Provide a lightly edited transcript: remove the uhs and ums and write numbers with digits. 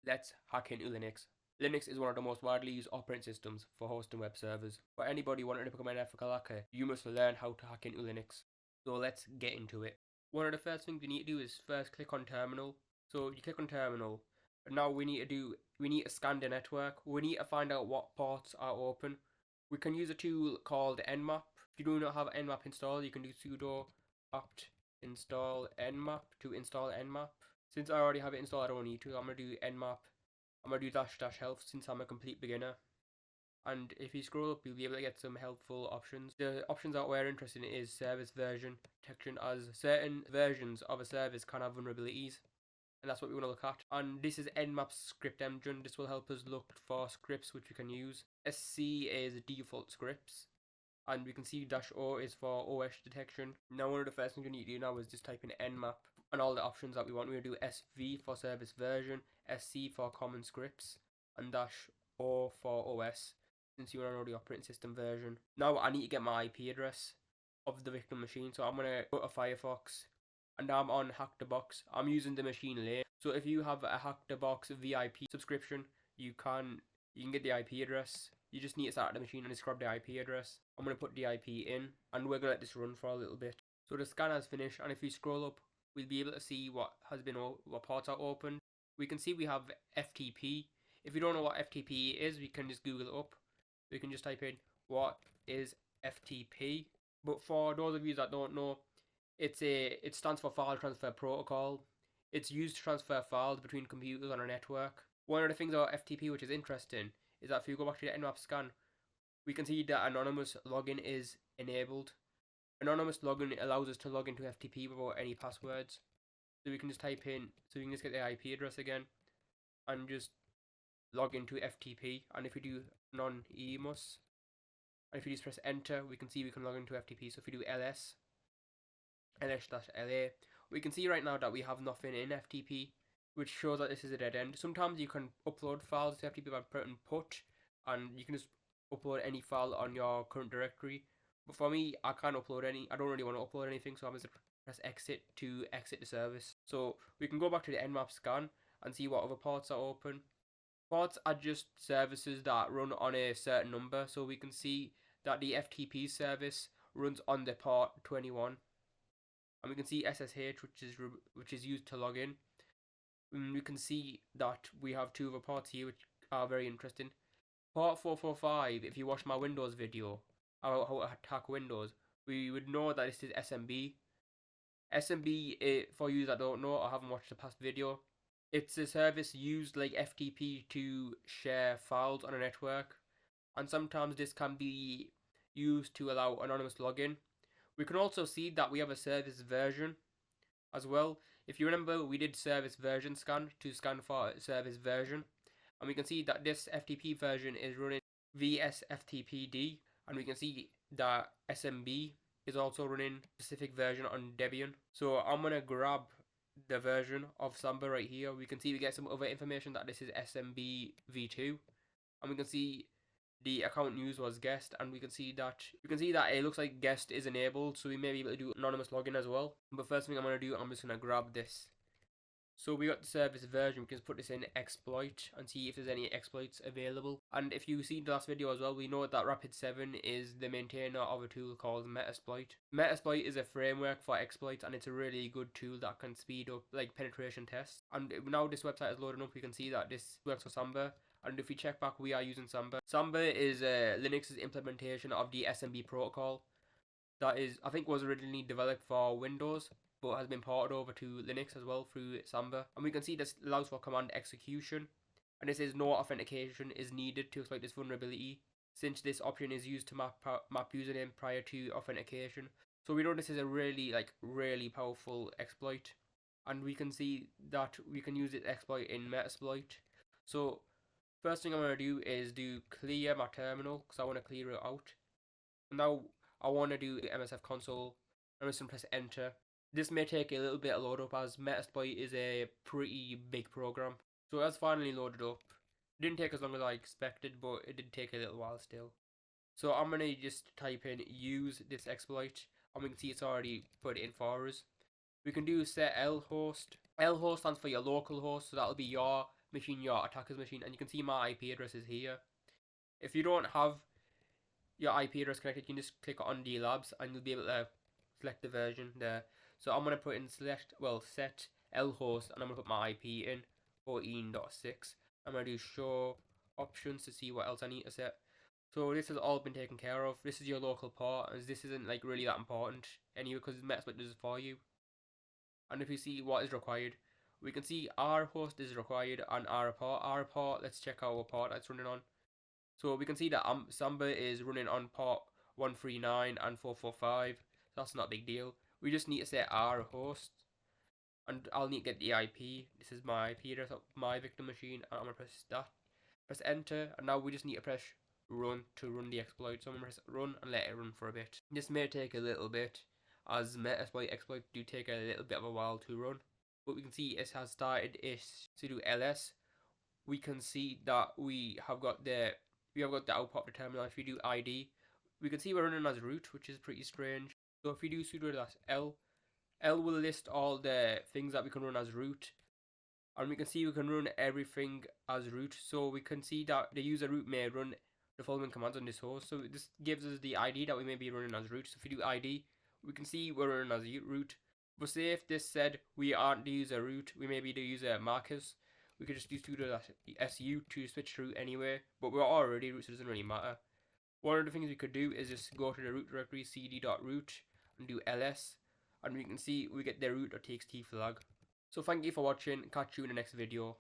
Let's hack into Linux. Linux is one of the most widely used operating systems for hosting web servers. For anybody wanting to become an ethical hacker, you must learn how to hack into Linux. So let's get into it. One of the first things you need to do is first click on terminal. So you click on terminal. Now we need to scan the network. We need to find out what ports are open. We can use a tool called Nmap. If you do not have Nmap installed, you can do sudo apt install nmap to install Nmap. Since I already have it installed, I don't need to. I'm going to do nmap. I'm going to do --health since I'm a complete beginner. And if you scroll up, you'll be able to get some helpful options. The options that we're interested in is service version detection, as certain versions of a service can have vulnerabilities. And that's what we want to look at. And this is Nmap's script engine. This will help us look for scripts which we can use. SC is default scripts. And we can see -O is for OS detection. Now one of the first things we need to do now is just type in Nmap and all the options that we want. We're going to do SV for service version, SC for common scripts, and -O for OS, since you want to know the operating system version. Now I need to get my IP address of the victim machine, so I'm going to go to Firefox, and now I'm on Hack the Box. I'm using the machine lane. So if you have a Hack the Box VIP subscription, you can get the IP address. You just need to start the machine and describe the IP address. I'm going to put the IP in, and we're going to let this run for a little bit. So the scan has finished, and if you scroll up, we'll be able to see what ports are open. We can see we have FTP. If you don't know what FTP is, we can just Google it up. We can just type in what is FTP. But for those of you that don't know, it stands for File Transfer Protocol. It's used to transfer files between computers on a network. One of the things about FTP which is interesting is that if you go back to the Nmap scan, we can see that anonymous login is enabled. Anonymous login allows us to log into FTP without any passwords. So we can just type in, so we can just get the IP address again and just log into FTP. And if we do non-emus, and if you just press enter, we can see we can log into FTP. So if we do ls/la, we can see right now that we have nothing in FTP, which shows that this is a dead end. Sometimes you can upload files to FTP by pressing put, and you can just upload any file on your current directory. But for me, I can't upload any. I don't really want to upload anything, so I'm going to press exit to exit the service. So we can go back to the Nmap scan and see what other ports are open. Ports are just services that run on a certain number, so we can see that the FTP service runs on the port 21. And we can see SSH, which is used to log in. We can see that we have two other ports here which are very interesting. Port 445, if you watch my Windows video about how to hack Windows, we would know that this is SMB. SMB, for you that don't know or haven't watched the past video, it's a service used like FTP to share files on a network, and sometimes this can be used to allow anonymous login. We can also see that we have a service version as well. If you remember, we did service version scan to scan for service version, and we can see that this FTP version is running VSFTPD, and we can see that SMB is also running specific version on Debian. So I'm gonna grab the version of Samba right here. We can see we get some other information that this is SMB v2, and we can see the account news was guest, and we can see that it looks like guest is enabled, so we may be able to do anonymous login as well. But first thing I'm going to do, I'm just going to grab this. So we got the service version. We can just put this in exploit and see if there's any exploits available. And if you see the last video as well, we know that Rapid7 is the maintainer of a tool called Metasploit. Metasploit is a framework for exploits, and it's a really good tool that can speed up like penetration tests. And now this website is loading up, we can see that this works for Samba. And if we check back, we are using Samba. Samba is Linux's implementation of the SMB protocol. That is, I think, was originally developed for Windows, but has been ported over to Linux as well through Samba. And we can see this allows for command execution. And this is no authentication is needed to exploit this vulnerability, since this option is used to map username prior to authentication. So we know this is a really powerful exploit. And we can see that we can use this exploit in Metasploit. So first thing I'm going to do is do clear my terminal, because I want to clear it out. Now I want to do the MSF console. I'm just going to press enter. This may take a little bit of load up, as Metasploit is a pretty big program. So that's finally loaded up. It didn't take as long as I expected, but it did take a little while still. So I'm going to just type in use this exploit, and we can see it's already put it in for us. We can do set lhost. Lhost stands for your local host, so that'll be your machine, your attacker's machine, and you can see my IP address is here. If you don't have your IP address connected, you can just click on dlabs and you'll be able to select the version there. So I'm going to put in set lhost, and I'm going to put my IP in 14.6. I'm going to do show options to see what else I need to set. So this has all been taken care of. This is your local port, as this isn't like really that important anyway, because Metasploit does it for you. And if you see what is required, we can see our host is required and our port. Let's check our port that's running on. So we can see that Samba is running on port 139 and 445. So that's not a big deal. We just need to set our host, and I'll need to get the IP. This is my IP address of my victim machine, and I'm gonna press that. Press enter, and now we just need to press run to run the exploit. So I'm gonna press run and let it run for a bit. This may take a little bit, as Metasploit exploits do take a little bit of a while to run. But we can see it has started its sudo ls. We can see that we have got the output of the terminal. If you do id, we can see we're running as root, which is pretty strange. So if we do sudo -l, L will list all the things that we can run as root, and we can see we can run everything as root. So we can see that the user root may run the following commands on this host. So this gives us the ID that we may be running as root. So if we do ID, we can see we're running as root. But say if this said we aren't the user root, we may be the user Marcus, we could just use sudo-su to switch root anyway, but we're already root, so it doesn't really matter. One of the things we could do is just go to the root directory cd.root and do ls, and we can see we get the root.txt flag. So thank you for watching, catch you in the next video.